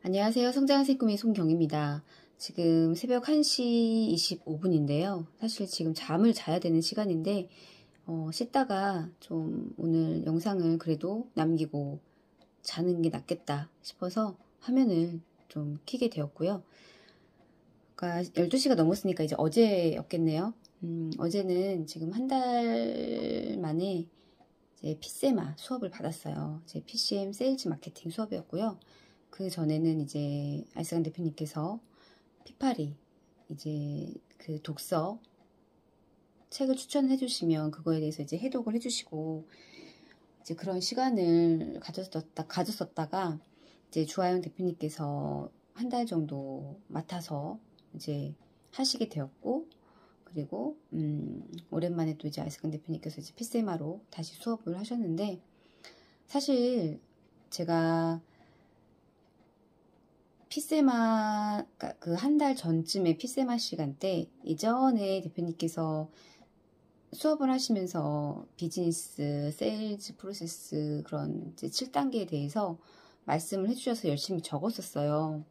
안녕하세요. 성장한 꿈의 송경입니다. 지금 새벽 1시 25분인데요. 사실 지금 잠을 자야 되는 시간인데 씻다가 좀 오늘 영상을 그래도 남기고 자는 게 낫겠다 싶어서 화면을 좀 켜게 되었고요. 그러니까 12시가 넘었으니까 이제 어제였겠네요. 어제는 지금 한 달 만에 이제 피세마 수업을 받았어요. 제 PCM 세일즈 마케팅 수업이었고요. 그 전에는 이제 알싸간 대표님께서 피파리 이제 그 독서 책을 추천해 주시면 그거에 대해서 이제 해독을 해 주시고 이제 그런 시간을 가졌었다가 이제 주하영 대표님께서 한 달 정도 맡아서 이제 하시게 되었고, 그리고 오랜만에 또 이제 알싸간 대표님께서 이제 피세마로 다시 수업을 하셨는데, 사실 제가 피세마 그 한 달 전쯤에 피세마 시간 때 예전에 대표님께서 수업을 하시면서 비즈니스, 세일즈 프로세스 그런 이제 7단계에 대해서 말씀을 해주셔서 열심히 적었었어요.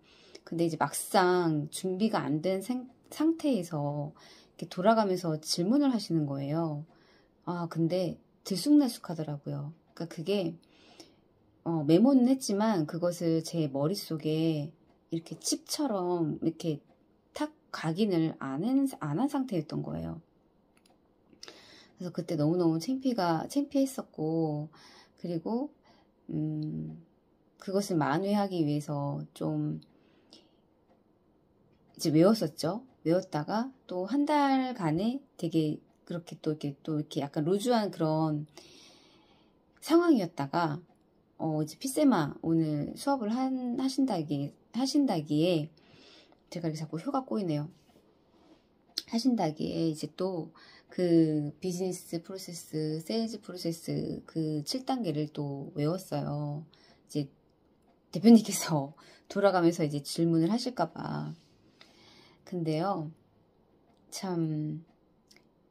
근데 이제 막상 준비가 안 된 상태에서 이렇게 돌아가면서 질문을 하시는 거예요. 아, 근데 들쑥날쑥하더라고요. 그러니까 그게 메모는 했지만 그것을 제 머릿속에 이렇게 칩처럼 이렇게 탁 각인을 안 한 상태였던 거예요. 그래서 그때 너무너무 창피했었고, 그리고 그것을 만회하기 위해서 좀 이제 외웠었죠. 외웠다가 또 한 달간에 되게 그렇게 또 이렇게 약간 루즈한 그런 상황이었다가 이제 피세마 오늘 수업을 하신다기에 제가 이렇게 자꾸 혀가 꼬이네요. 하신다기에 이제 또 그 비즈니스 프로세스, 세일즈 프로세스 그 7단계를 또 외웠어요. 이제 대표님께서 돌아가면서 이제 질문을 하실까봐. 근데요, 참,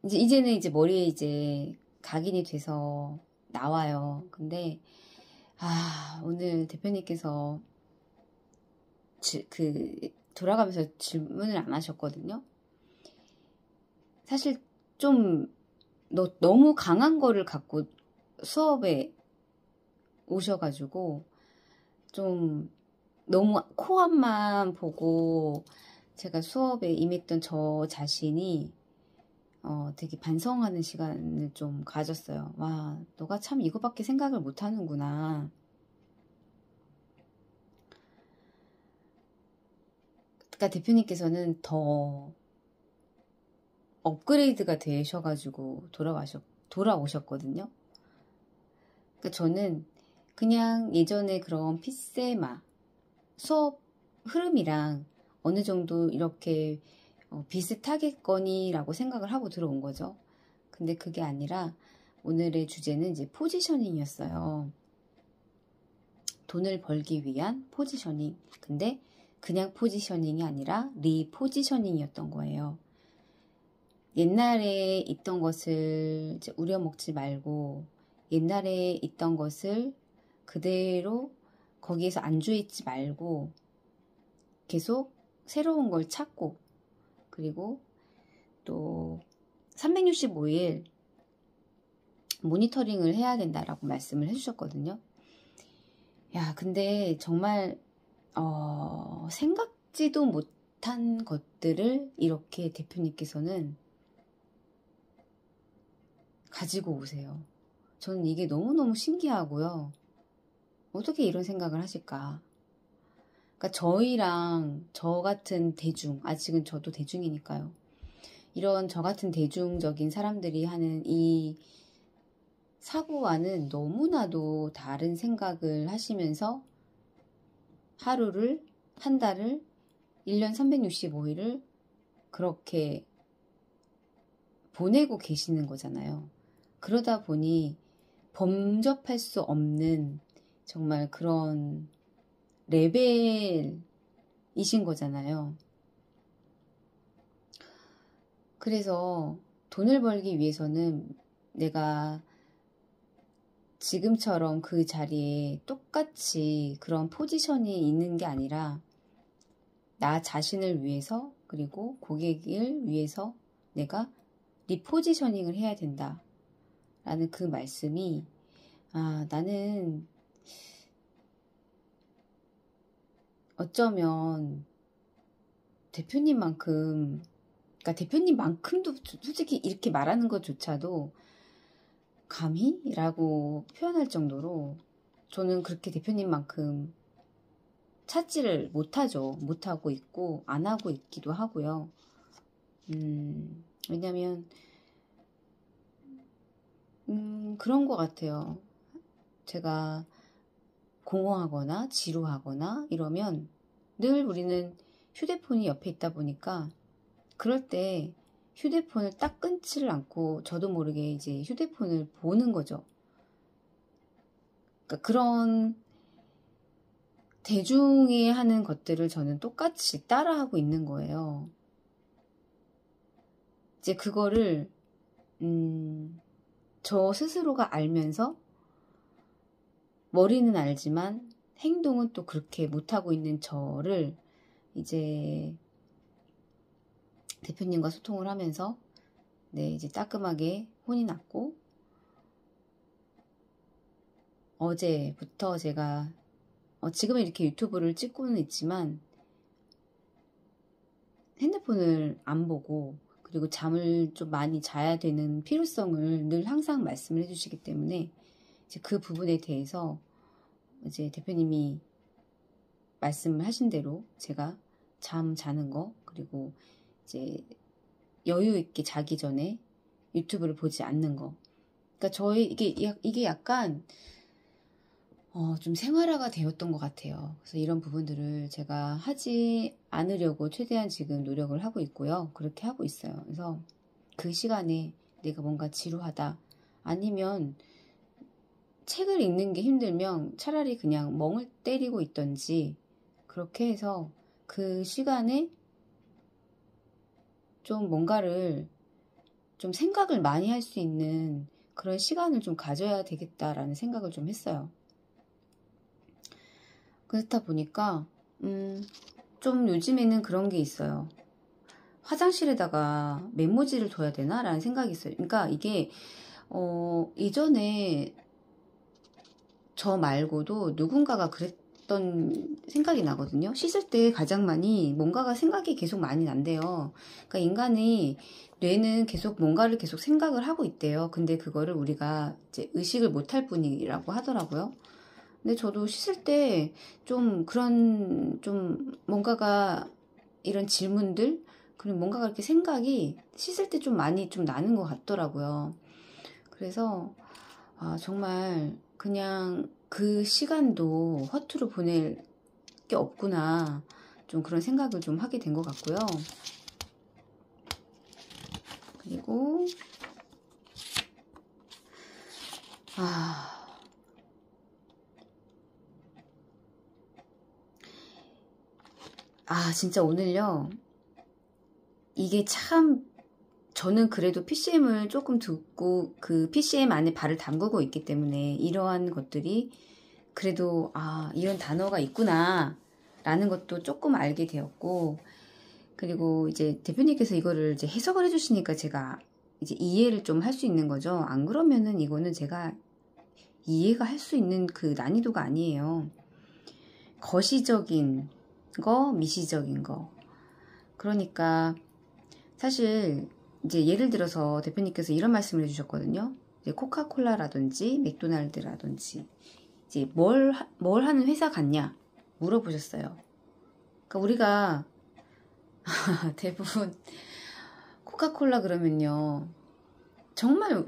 이제는 이제 머리에 이제 각인이 돼서 나와요. 근데, 오늘 대표님께서 돌아가면서 질문을 안 하셨거든요. 사실 좀 너무 강한 거를 갖고 수업에 오셔가지고 좀 너무 코앞만 보고 제가 수업에 임했던 저 자신이 되게 반성하는 시간을 좀 가졌어요. 와, 너가 참 이거밖에 생각을 못 하는구나. 그러니까 대표님께서는 더 업그레이드가 되셔가지고 돌아오셨거든요. 그러니까 저는 그냥 예전에 그런 피세마 수업 흐름이랑 어느 정도 이렇게 비슷하겠거니라고 생각을 하고 들어온 거죠. 근데 그게 아니라 오늘의 주제는 이제 포지셔닝이었어요. 돈을 벌기 위한 포지셔닝. 근데 그냥 포지셔닝이 아니라 리포지셔닝이었던 거예요. 옛날에 있던 것을 이제 우려먹지 말고 옛날에 있던 것을 그대로 거기에서 안주해있지 말고 계속 새로운 걸 찾고, 그리고 또 365일 모니터링을 해야 된다라고 말씀을 해주셨거든요. 야, 근데 정말 생각지도 못한 것들을 이렇게 대표님께서는 가지고 오세요. 저는 이게 너무너무 신기하고요. 어떻게 이런 생각을 하실까? 그러니까 저희랑 저 같은 대중, 아직은 저도 대중이니까요. 이런 저 같은 대중적인 사람들이 하는 이 사고와는 너무나도 다른 생각을 하시면서 하루를, 한 달을, 1년 365일을 그렇게 보내고 계시는 거잖아요. 그러다 보니 범접할 수 없는 정말 그런 레벨이신 거잖아요. 그래서 돈을 벌기 위해서는 내가 지금처럼 그 자리에 똑같이 그런 포지션이 있는 게 아니라 나 자신을 위해서 그리고 고객을 위해서 내가 리포지셔닝을 해야 된다 라는 그 말씀이 나는 어쩌면 대표님만큼 그러니까 대표님만큼도 솔직히 이렇게 말하는 것조차도 감히? 라고 표현할 정도로 저는 그렇게 대표님만큼 찾지를 못하죠. 못하고 있고 안 하고 있기도 하고요. 왜냐면 그런 것 같아요. 제가 공허하거나 지루하거나 이러면 늘 우리는 휴대폰이 옆에 있다 보니까 그럴 때 휴대폰을 딱 끊지를 않고 저도 모르게 이제 휴대폰을 보는 거죠. 그러니까 그런 대중이 하는 것들을 저는 똑같이 따라하고 있는 거예요. 이제 그거를 저 스스로가 알면서 머리는 알지만 행동은 또 그렇게 못하고 있는 저를 이제 대표님과 소통을 하면서 이제 따끔하게 혼이 났고 어제부터 제가 지금은 이렇게 유튜브를 찍고는 있지만 핸드폰을 안 보고 그리고 잠을 좀 많이 자야 되는 필요성을 늘 항상 말씀을 해주시기 때문에 이제 그 부분에 대해서 이제 대표님이 말씀을 하신 대로 제가 잠 자는 거 그리고 이제 여유 있게 자기 전에 유튜브를 보지 않는 거. 그러니까 이게 약간 좀 생활화가 되었던 것 같아요. 그래서 이런 부분들을 제가 하지 않으려고 최대한 지금 노력을 하고 있고요. 그렇게 하고 있어요. 그래서 그 시간에 내가 뭔가 지루하다 아니면 책을 읽는 게 힘들면 차라리 그냥 멍을 때리고 있던지 그렇게 해서 그 시간에 좀 뭔가를 좀 생각을 많이 할 수 있는 그런 시간을 좀 가져야 되겠다라는 생각을 좀 했어요. 그렇다 보니까 좀 요즘에는 그런 게 있어요. 화장실에다가 메모지를 둬야 되나? 라는 생각이 있어요. 그러니까 이게 이전에 저 말고도 누군가가 그랬던 생각이 나거든요. 씻을 때 가장 많이 뭔가가 생각이 계속 많이 난대요. 그러니까 인간의 뇌는 계속 뭔가를 계속 생각을 하고 있대요. 근데 그거를 우리가 이제 의식을 못할 뿐이라고 하더라고요. 근데 저도 씻을 때 좀 그런 좀 뭔가가 이런 질문들 그리고 뭔가가 이렇게 생각이 씻을 때 좀 많이 좀 나는 것 같더라고요. 그래서 정말 그냥 그 시간도 허투루 보낼 게 없구나 좀 그런 생각을 좀 하게 된 것 같고요. 그리고 진짜 오늘요 이게 참 저는 그래도 PCM을 조금 듣고 그 PCM 안에 발을 담그고 있기 때문에 이러한 것들이 그래도 이런 단어가 있구나 라는 것도 조금 알게 되었고 그리고 이제 대표님께서 이거를 이제 해석을 해주시니까 제가 이제 이해를 좀 할 수 있는 거죠. 안 그러면은 이거는 제가 이해가 할 수 있는 그 난이도가 아니에요. 거시적인 거, 미시적인 거. 그러니까 사실 이제 예를 들어서 대표님께서 이런 말씀을 해주셨거든요. 이제 코카콜라라든지 맥도날드라든지 이제 뭘 하는 회사 같냐 물어보셨어요. 그러니까 우리가 대부분 코카콜라 그러면요 정말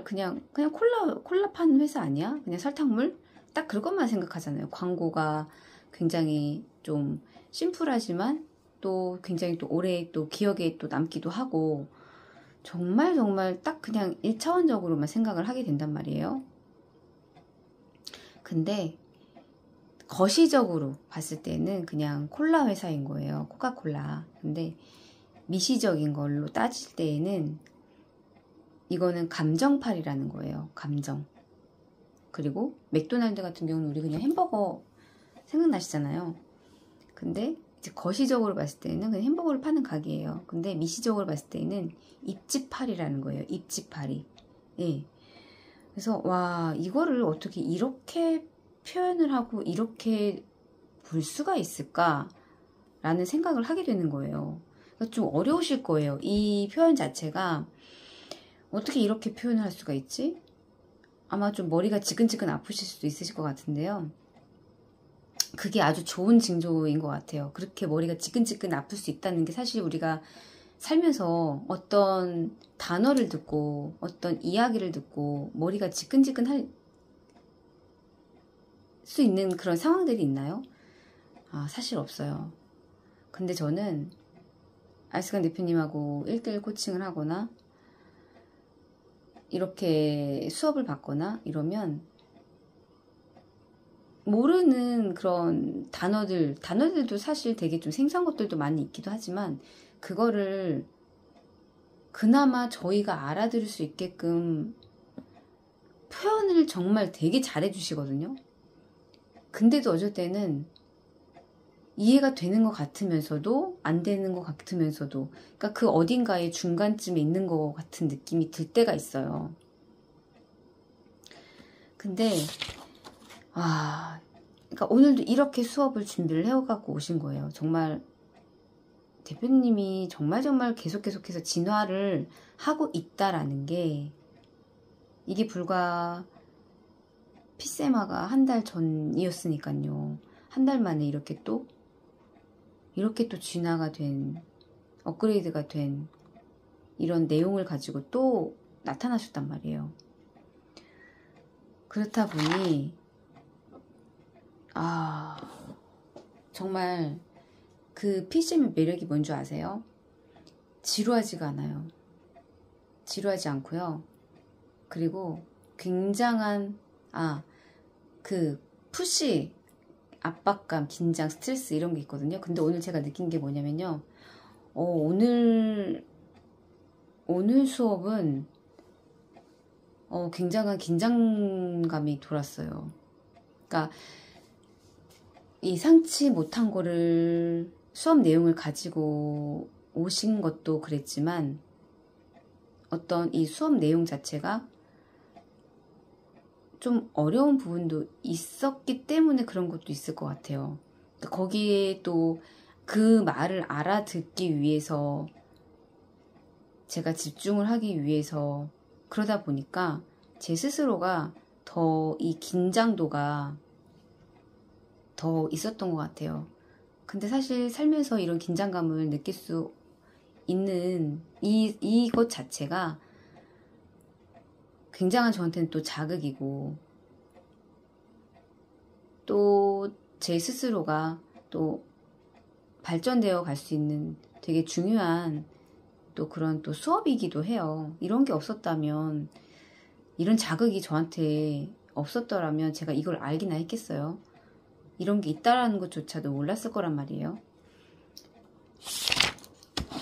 그냥 콜라 파는 회사 아니야? 그냥 설탕물? 딱 그것만 생각하잖아요. 광고가 굉장히 좀 심플하지만 또 굉장히 또 오래 또 기억에 또 남기도 하고 정말 딱 그냥 1차원적으로만 생각을 하게 된단 말이에요. 근데 거시적으로 봤을 때는 그냥 콜라 회사인 거예요. 코카콜라. 근데 미시적인 걸로 따질 때에는 이거는 감정팔이라는 거예요. 감정. 그리고 맥도날드 같은 경우는 우리 그냥 햄버거 생각나시잖아요. 근데 이제 거시적으로 봤을 때는 그냥 햄버거를 파는 가게예요. 근데 미시적으로 봤을 때는 입지파리라는 거예요. 입지파리. 예. 그래서 와, 이거를 어떻게 이렇게 표현을 하고 이렇게 볼 수가 있을까? 라는 생각을 하게 되는 거예요. 그러니까 좀 어려우실 거예요. 이 표현 자체가 어떻게 이렇게 표현을 할 수가 있지? 아마 좀 머리가 지근지근 아프실 수도 있으실 것 같은데요. 그게 아주 좋은 징조인 것 같아요. 그렇게 머리가 지근지근 아플 수 있다는 게 사실 우리가 살면서 어떤 단어를 듣고 어떤 이야기를 듣고 머리가 지근지근 할 수 있는 그런 상황들이 있나요? 아, 사실 없어요. 근데 저는 알스간 대표님하고 1대1 코칭을 하거나 이렇게 수업을 받거나 이러면 모르는 그런 단어들도 사실 되게 좀 생소한 것들도 많이 있기도 하지만 그거를 그나마 저희가 알아들을 수 있게끔 표현을 정말 되게 잘해 주시거든요. 근데도 어쩔 때는 이해가 되는 것 같으면서도 안 되는 것 같으면서도 그러니까 그 어딘가에 중간쯤에 있는 것 같은 느낌이 들 때가 있어요. 근데 그러니까 오늘도 이렇게 수업을 준비를 해갖고 오신 거예요. 정말 대표님이 정말 계속해서 진화를 하고 있다라는 게 이게 불과 피세마가 한 달 전이었으니까요. 한 달 만에 이렇게 또 진화가 된 업그레이드가 된 이런 내용을 가지고 또 나타나셨단 말이에요. 그렇다 보니 정말 그 PCM의 매력이 뭔지 아세요? 지루하지가 않아요. 지루하지 않고요. 그리고 굉장한 그 푸시, 압박감, 긴장, 스트레스 이런 게 있거든요. 근데 오늘 제가 느낀 게 뭐냐면요. 오늘 수업은 굉장한 긴장감이 돌았어요. 그러니까 예상치 못한 거를 수업 내용을 가지고 오신 것도 그랬지만 어떤 이 수업 내용 자체가 좀 어려운 부분도 있었기 때문에 그런 것도 있을 것 같아요. 그러니까 거기에 또 그 말을 알아듣기 위해서 제가 집중을 하기 위해서 그러다 보니까 제 스스로가 더 이 긴장도가 더 있었던 것 같아요. 근데 사실 살면서 이런 긴장감을 느낄 수 있는 이것 자체가 굉장한 저한테는 또 자극이고 또 제 스스로가 또 발전되어 갈 수 있는 되게 중요한 또 그런 또 수업이기도 해요. 이런 게 없었다면 이런 자극이 저한테 없었더라면 제가 이걸 알기나 했겠어요. 이런 게 있다라는 것조차도 몰랐을 거란 말이에요.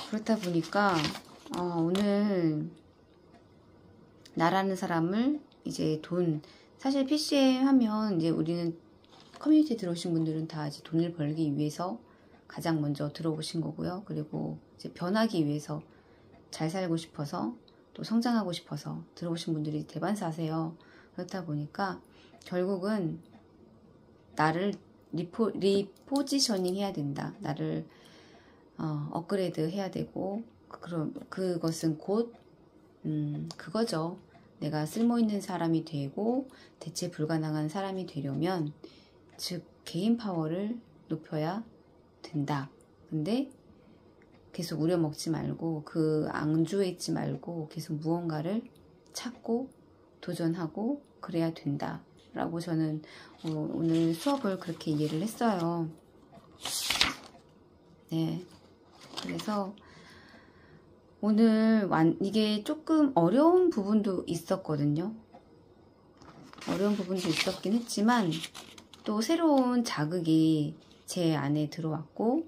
그렇다 보니까 오늘 나라는 사람을 이제 사실 PCM 하면 이제 우리는 커뮤니티에 들어오신 분들은 다 이제 돈을 벌기 위해서 가장 먼저 들어오신 거고요. 그리고 이제 변하기 위해서 잘 살고 싶어서 또 성장하고 싶어서 들어오신 분들이 대반사세요. 그렇다 보니까 결국은 나를 리포지셔닝 해야 된다. 나를 업그레이드 해야 되고 그럼 그것은 곧 그거죠. 내가 쓸모있는 사람이 되고 대체 불가능한 사람이 되려면 즉 개인 파워를 높여야 된다. 근데 계속 우려먹지 말고 그 앙주에 있지 말고 계속 무언가를 찾고 도전하고 그래야 된다 라고 저는 오늘 수업을 그렇게 이해를 했어요. 네, 그래서 오늘 이게 조금 어려운 부분도 있었거든요. 어려운 부분도 있었긴 했지만 또 새로운 자극이 제 안에 들어왔고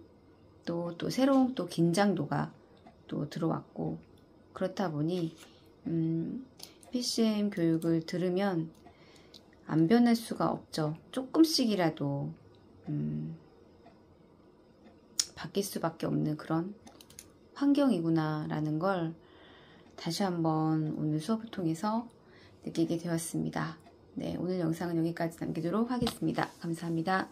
또 새로운 또 긴장도가 또 들어왔고 그렇다 보니 PCM 교육을 들으면 안 변할 수가 없죠. 조금씩이라도 바뀔 수밖에 없는 그런 환경이구나 라는 걸 다시 한번 오늘 수업을 통해서 느끼게 되었습니다. 네, 오늘 영상은 여기까지 남기도록 하겠습니다. 감사합니다.